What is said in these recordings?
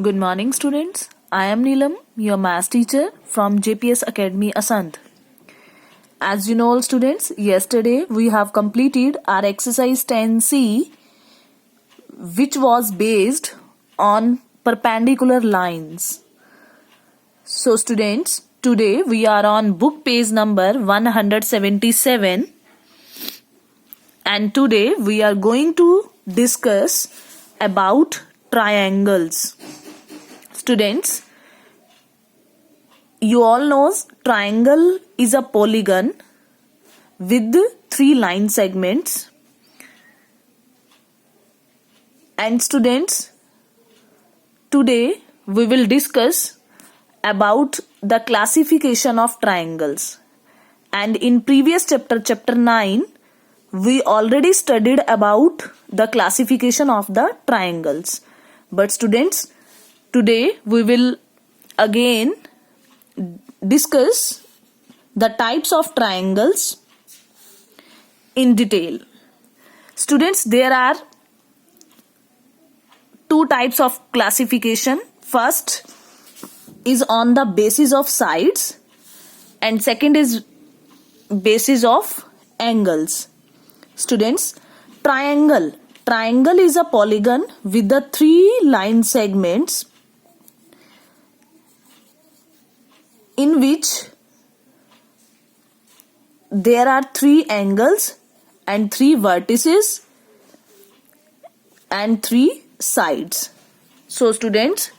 Good morning, students. I am Neelam, your maths teacher from JPS Academy, Asant. As you know, all students, yesterday we have completed our exercise 10C, which was based on perpendicular lines. So, students, today we are on book page number 177, and today we are going to discuss about triangles. Students, you all knows triangle is a polygon with 3 line segments. And students, today we will discuss about the classification of triangles. And in previous chapter 9, we already studied about the classification of the triangles. But students, today we will again discuss the types of triangles in detail. Students, there are 2 types of classification. First is on the basis of sides and second is basis of angles. Students, triangle is a polygon with the 3 line segments in which there are 3 angles and 3 vertices and 3 sides. So students,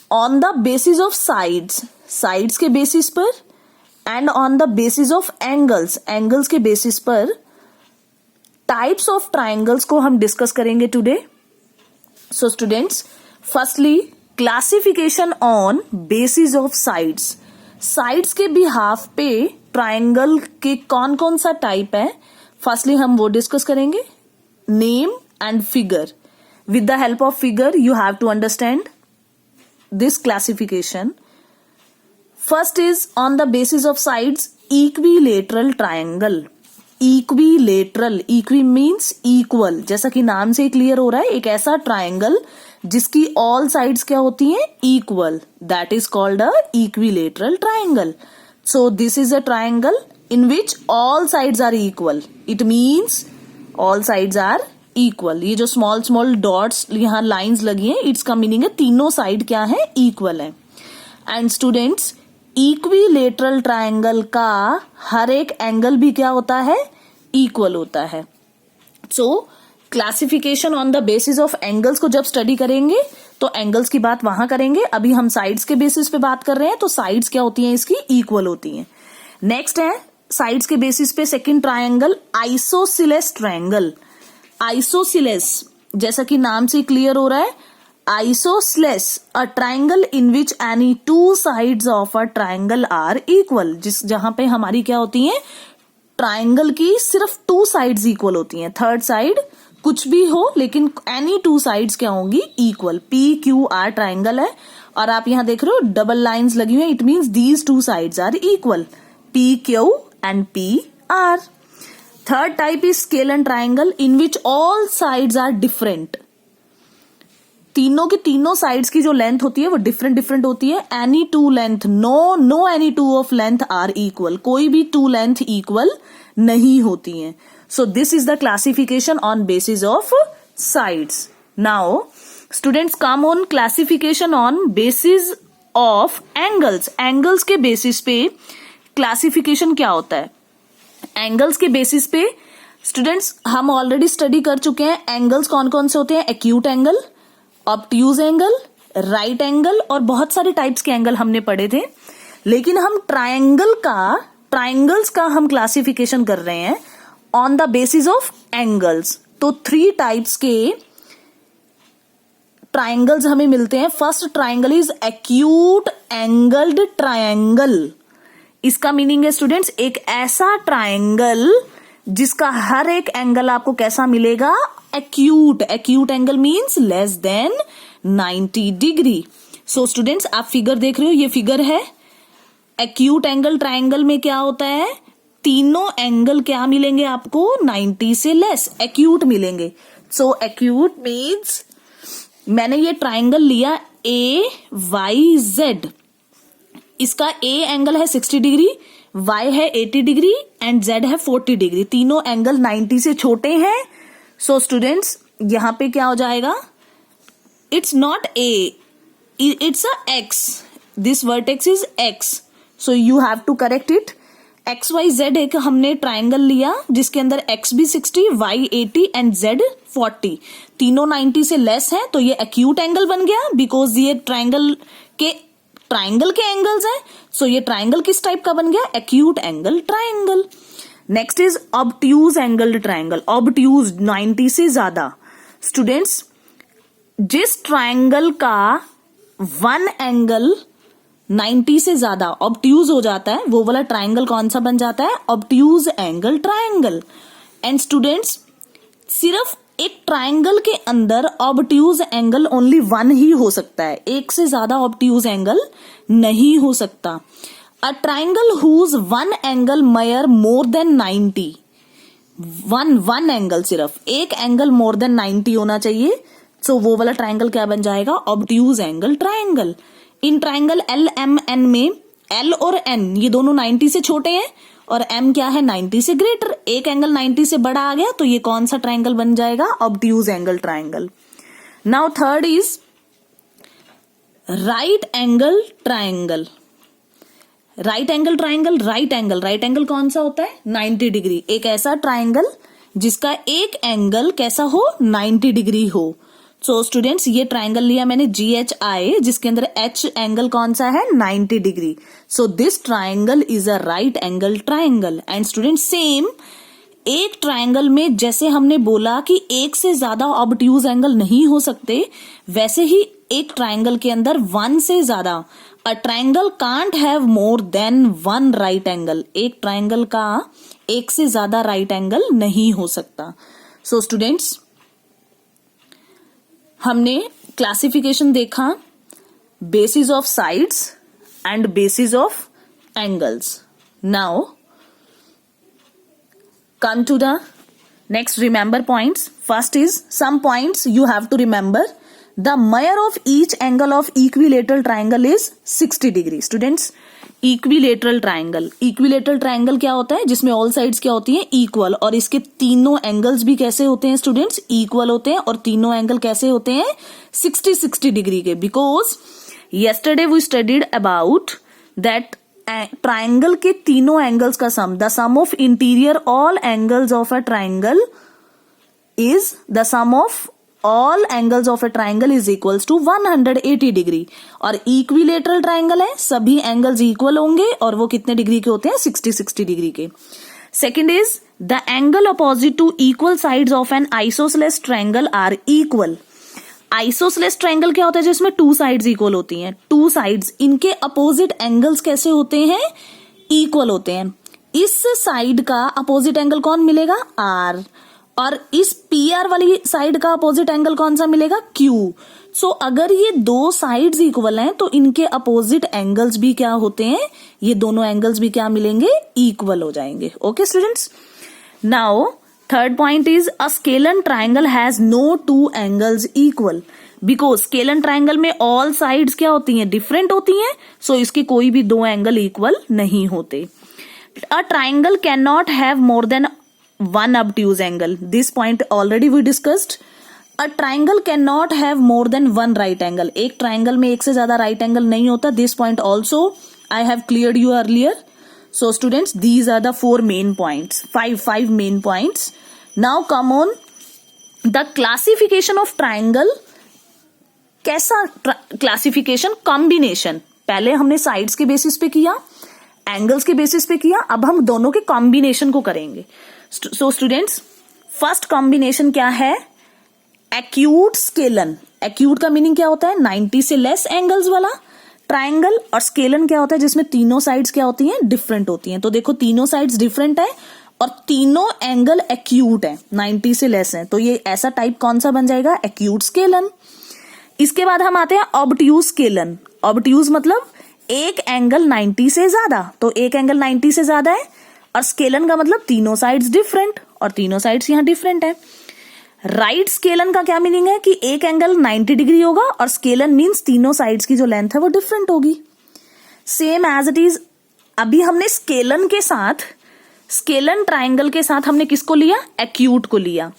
on the basis of sides के basis पर and on the basis of angles के basis पर types of triangles को हम discuss करेंगे today. So students, firstly classification on basis of sides. Sides के behalf पे triangle के कौन कौन सा type है, firstly हम वो discuss करेंगे. Name and figure. With the help of figure you have to understand this classification. First is on the basis of sides, equilateral triangle. Equilateral, equi means equal, जैसा कि नाम से क्लियर हो रहा है, एक ऐसा ट्राइंगल जिसकी ऑल साइड्स क्या होती हैं, equal, that is called a equilateral triangle. So this is a triangle in which all sides are equal. It means all sides are equal. ये जो स्मॉल डॉट्स यहाँ लाइंस लगी हैं, इट्स का मीनिंग है तीनों साइड क्या है, इक्वल है. एंड स्टूडेंट्स, इक्विलेटरल ट्राइंगल का हर एक एंगल भी क्या होता है, इक्वल होता है. सो classification on the basis of angles को जब स्टडी करेंगे तो एंगल्स की बात वहां करेंगे. अभी हम साइड्स के बेसिस पे बात कर रहे हैं, तो साइड्स क्या होती हैं, इसकी इक्वल होती हैं. नेक्स्ट है साइड्स के बेसिस पे second triangle, isosceles triangle. Isosceles जैसा कि नाम से क्लियर हो रहा है, isosceles, a triangle in which any 2 sides of a triangle are equal. जहां पे हमारी क्या होती है, ट्राइंगल की सिर्फ 2 साइड्स इक्वल होती हैं, थर्ड साइड कुछ भी हो लेकिन एनी 2 साइड्स क्या होंगी, इक्वल. PQR ट्राइंगल है और आप यहां देख रहे हो डबल लाइंस लगी हुई है, it means these 2 sides are equal, PQ and PR. Third type is scalene triangle in which all sides are different. तीनों की तीनों साइड्स की जो लेंथ होती है वो डिफरेंट होती है. Any 2 length, no any 2 of length are equal. कोई भी 2 लेंथ इक्वल नहीं होती हैं. So this is the classification on basis of sides. Now students, come on classification on basis of angles. Angles के बेसिस पे classification क्या होता है. एंगल्स के बेसिस पे स्टूडेंट्स हम ऑलरेडी स्टडी कर चुके हैं. एंगल्स कौन कौन से होते हैं, acute angle, obtuse angle, right angle और बहुत सारे टाइप्स के एंगल हमने पढ़े थे. लेकिन हम ट्राइंगल्स का हम क्लासिफिकेशन कर रहे हैं on the basis of angles. तो 3 टाइप्स के ट्राइंगल्स हमें मिलते हैं. First triangle is acute angled triangle. इसका मीनिंग है स्टूडेंट्स, एक ऐसा ट्राइंगल जिसका हर एक एंगल आपको कैसा मिलेगा, acute. Acute angle means less than 90 degree. So students, आप फिगर देख रहे हो, ये फिगर है. एक्यूट एंगल ट्राइंगल में क्या होता है, तीनों एंगल क्या मिलेंगे आपको, 90 से लेस एक्यूट मिलेंगे. सो एक्यूट मीन्स मैंने ये ट्राइंगल लिया AYZ, इसका A एंगल है 60 डिग्री, Y है 80 डिग्री एंड Z है 40 डिग्री। तीनों एंगल 90 से छोटे हैं। सो स्टूडेंट्स यहां पे क्या हो जाएगा, it's not A, it's a X, this vertex is X, so you have to correct it. XYZ एक हमने ट्राइंगल लिया जिसके अंदर X भी 60, Y 80 एंड Z 40, तीनों 90 से लेस है, तो ये एक्यूट एंगल बन गया बिकॉज ये ट्राइंगल के एंगल्स हैं। सो ये ट्राइंगल किस टाइप का बन गया, acute angle triangle. Next is obtuse angled triangle. Obtuse 90 से ज्यादा। स्टूडेंट्स जिस ट्राइंगल का वन एंगल 90 से ज्यादा ऑब्ट्यूज हो जाता है वो वाला ट्राइंगल कौन सा बन जाता है, obtuse angle triangle. And students सिर्फ एक ट्राइंगल के अंदर ऑब्ट्यूज एंगल ओनली वन ही हो सकता है, एक से ज्यादा ऑब्ट्यूज एंगल नहीं हो सकता। A triangle whose one angle measure more than 90, one angle, सिर्फ एक एंगल मोर देन 90 होना चाहिए। सो वो वाला ट्राइंगल क्या बन जाएगा, obtuse angle triangle. In triangle LMN में L और N ये दोनों 90 से छोटे हैं और M क्या है 90 से ग्रेटर। एक एंगल 90 से बड़ा आ गया तो ये कौन सा ट्राइंगल बन जाएगा, obtuse angle triangle. Now third is right angle triangle. Right angle कौन सा होता है, 90 डिग्री। एक ऐसा ट्राइंगल जिसका एक एंगल कैसा हो, 90 डिग्री हो। सो स्टूडेंट्स ये ट्राइंगल लिया मैंने GHI जिसके अंदर H एंगल कौन सा है, 90 degree. So this triangle is a right angle triangle. And students same एक ट्राइंगल में जैसे हमने बोला कि एक से ज्यादा ऑब्ट्यूज एंगल नहीं हो सकते, वैसे ही एक ट्राइंगल के अंदर वन से ज्यादा, a triangle can't have more than one right angle, एक ट्राइंगल का एक से ज्यादा राइट एंगल नहीं हो सकता। सो स्टूडेंट्स हमने क्लासिफिकेशन देखा, basis of sides and bases of angles. Now come to the next remember points. First is some points you have to remember. The measure of each angle of equilateral triangle is 60 degree. Students, equilateral triangle क्या होता है, जिसमें all sides क्या होती हैं, equal, और इसके तीनों angles भी कैसे होते हैं स्टूडेंट्स, equal होते हैं, और तीनों angle कैसे होते हैं, 60 डिग्री के। Because yesterday we studied about that triangle के तीनों एंगल्स का sum, the sum of interior all angles of a triangle is the sum of all angles of a triangle is equals to 180 degree. और equilateral triangle है, सभी angles equal होंगे और वो कितने डिग्री के होते हैं, 60 डिग्री के। Second is the angle opposite to equal sides of an isosceles triangle are equal. Isosceles triangle क्या होता है, जिसमें टू साइड्स इक्वल होती हैं, टू साइड्स, इनके अपोजिट एंगल्स कैसे होते हैं, इक्वल होते हैं। इस साइड का अपोजिट एंगल कौन मिलेगा, R, और इस PR वाली साइड का अपोजिट एंगल कौन सा मिलेगा, Q। सो अगर ये दो साइड्स इक्वल हैं तो इनके अपोजिट एंगल्स भी क्या होते हैं, ये दोनों एंगल्स भी क्या मिलेंगे, इक्वल हो जाएंगे। Okay students, now third point is a scalene triangle has no two angles equal, because scalene triangle में ऑल साइड्स क्या होती हैं, डिफरेंट होती हैं, सो इसके कोई भी दो एंगल इक्वल नहीं होते। A triangle can not have more than one obtuse angle, this point already we discussed. A triangle can not have more than one right angle, एक ट्राइंगल में एक से ज्यादा राइट एंगल नहीं होता, this point also I have cleared you earlier. So students, these are the four main points, five main points. Now come on the classification of triangle. कैसा classification, combination, पहले हमने sides के basis पे किया, angles के basis पे किया, अब हम दोनों के कॉम्बिनेशन को करेंगे। सो स्टूडेंट्स फर्स्ट कॉम्बिनेशन क्या है, एक्यूट स्केलन। एक्यूट का मीनिंग क्या होता है, 90 से लेस एंगल्स वाला ट्राइंगल, और स्केलन क्या होता है, जिसमें तीनों साइड्स क्या होती हैं, डिफरेंट होती हैं। तो देखो तीनों साइड्स डिफरेंट है और तीनों एंगल एक्यूट है, 90 से लेस है, तो ये ऐसा टाइप कौन सा बन जाएगा, एक्यूट स्केलन। इसके बाद हम आते हैं ऑब्ट्यूज स्केलन। ऑब्ट्यूज मतलब एक एंगल 90 से ज्यादा, तो एक एंगल 90 से ज्यादा है, और स्केलन का मतलब तीनों साइड्स डिफरेंट, और तीनों साइड्स यहाँ डिफरेंट है। राइट स्केलन का क्या मीनिंग है कि एक एंगल 90 डिग्री होगा और स्केलन मीन्स तीनों साइड्स की जो लेंथ है वो डिफरेंट होगी. Same as it is. अभी हमने स्केलन के साथ, स्केलन ट्राइंगल के साथ हमने किसको लिया? एक्यूट को लिया.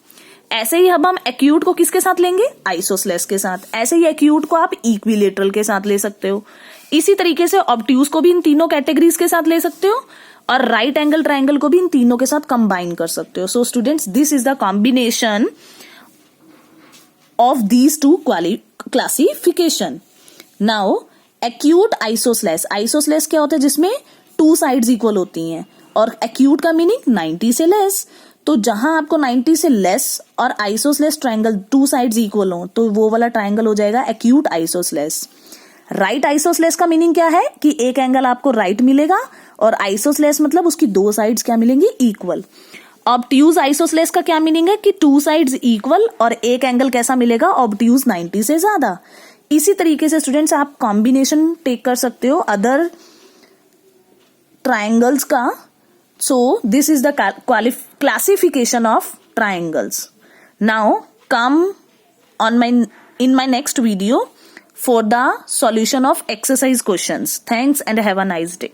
ऐसे ही अब हम एक्यूट को किसके साथ लेंगे? आइसोसेलेस के साथ. ऐसे ही एक्यूट को आप इक्विलेटरल के साथ ले सकते हो. इसी तरीके से ऑब्ट्यूज को भी इन तीनों कैटेगरीज के साथ ले सकते हो और राइट एंगल ट्राइंगल को भी इन तीनों के साथ कंबाइन कर सकते हो. So students, this is the combination of these two classification. Now acute isosceles. Isosceles क्या होता है? जिसमें टू साइड्स इक्वल होती हैं. और एक्यूट का मीनिंग 90 से लेस. तो जहां आपको 90 से लेस और isosceles triangle to sides equal हो तो वो वाला ट्राइंगल हो जाएगा एक्यूट आइसोसेलेस. राइट आइसोसेलेस का मीनिंग क्या है कि एक एंगल आपको राइट मिलेगा और आइसोसेलेस मतलब उसकी दो साइड्स क्या मिलेंगी? इक्वल. ऑब्ट्यूज आइसोसेलेस का क्या मीनिंग है कि टू साइड्स इक्वल और एक एंगल कैसा मिलेगा? ऑब्ट्यूज 90 से ज्यादा. इसी तरीके से स्टूडेंट्स आप कॉम्बिनेशन टेक कर सकते हो अदर ट्राइंगल्स का. सो this is the classification of triangles. Now come on in my next video for the solution of exercise questions. Thanks and have a nice day.